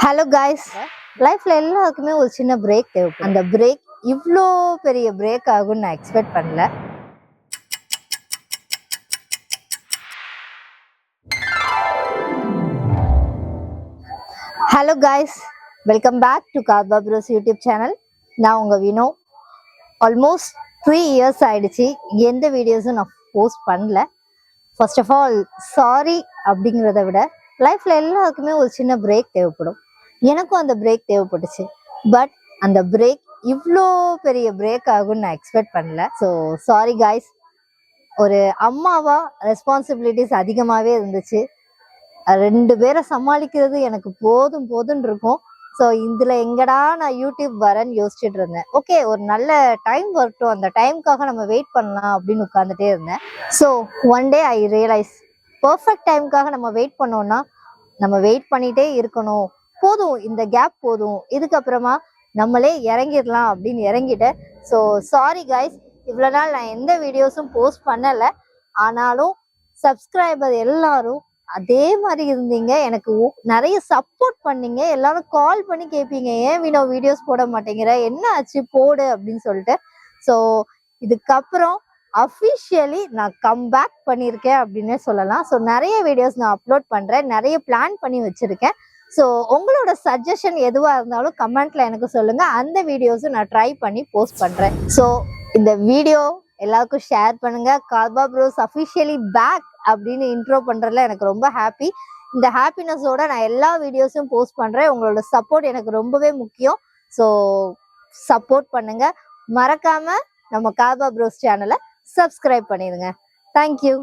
Hello guys, லைஃப்ல எல்லாருக்குமே ஒரு சின்ன பிரேக் தேவைப்படும். அந்த பிரேக் இவ்வளோ பெரிய பிரேக் ஆகும்னு நான் எக்ஸ்பெக்ட் பண்ணல. Hello guys, welcome back to Karpa bros YouTube channel. நான் உங்கள் வினோ. ஆல்மோஸ்ட் 3 இயர்ஸ் ஆயிடுச்சு எந்த வீடியோஸும் நான் போஸ்ட் பண்ணல. First of all sorry. அப்படிங்கிறத விட லைஃப்ல எல்லாருக்குமே ஒரு சின்ன பிரேக் தேவைப்படும். எனக்கும் அந்த பிரேக் தேவைப்பட்டுச்சு. பட் அந்த பிரேக் இவ்வளோ பெரிய பிரேக் ஆகும்னு நான் எக்ஸ்பெக்ட் பண்ணல. So sorry guys. ஒரு அம்மாவா ரெஸ்பான்சிபிலிட்டிஸ் அதிகமாகவே இருந்துச்சு. 2 பேரை சமாளிக்கிறது எனக்கு போதும் போதுன்னு இருக்கும். ஸோ இதில் எங்கடா நான் யூடியூப் வரேன்னு யோசிச்சுட்டு இருந்தேன். ஓகே, ஒரு நல்ல டைம் வரட்டும், அந்த டைமுக்காக நம்ம வெயிட் பண்ணலாம் அப்படின்னு உட்காந்துட்டே இருந்தேன். So one day I realise, perfect டைமுக்காக நம்ம வெயிட் பண்ணோம்னா நம்ம வெயிட் பண்ணிட்டே இருக்கணும். போதும், இந்த கேப் போதும், இதுக்கப்புறமா நம்மளே இறங்கிடலாம் அப்படின்னு இறங்கிட்டேன். ஸோ சாரி கைஸ், இவ்வளோ நாள் நான் எந்த வீடியோஸும் போஸ்ட் பண்ணலை. ஆனாலும் சப்ஸ்கிரைபர் எல்லாரும் அதே மாதிரி இருந்தீங்க. எனக்கு நிறைய சப்போர்ட் பண்ணீங்க. எல்லாரும் கால் பண்ணி கேட்பீங்க, ஏன் வினோ வீடியோஸ் போட மாட்டேங்கிற, என்ன ஆச்சு போடு அப்படின்னு சொல்லிட்டு. ஸோ இதுக்கப்புறம் அஃபிஷியலி நான் கம்பேக் பண்ணியிருக்கேன் அப்படின்னே சொல்லலாம். ஸோ நிறைய வீடியோஸ் நான் அப்லோட் பண்ணுறேன், நிறைய பிளான் பண்ணி வச்சுருக்கேன். ஸோ உங்களோட சஜஷன் எதுவாக இருந்தாலும் கமெண்ட்ல எனக்கு சொல்லுங்க. அந்த வீடியோஸும் நான் ட்ரை பண்ணி போஸ்ட் பண்ணுறேன். ஸோ இந்த வீடியோ எல்லாருக்கும் ஷேர் பண்ணுங்க. கார்பா ப்ரோஸ் அஃபிஷியலி பேக் அப்படின்னு இன்ட்ரோ பண்றதுல எனக்கு ரொம்ப ஹாப்பி. இந்த ஹாப்பினஸோட நான் எல்லா வீடியோஸும் போஸ்ட் பண்றேன். உங்களோட சப்போர்ட் எனக்கு ரொம்பவே முக்கியம். ஸோ சப்போர்ட் பண்ணுங்க. மறக்காம நம்ம கார்பா ப்ரோஸ் சேனலை சப்ஸ்கிரைப் பண்ணிடுங்க. தேங்க்யூ.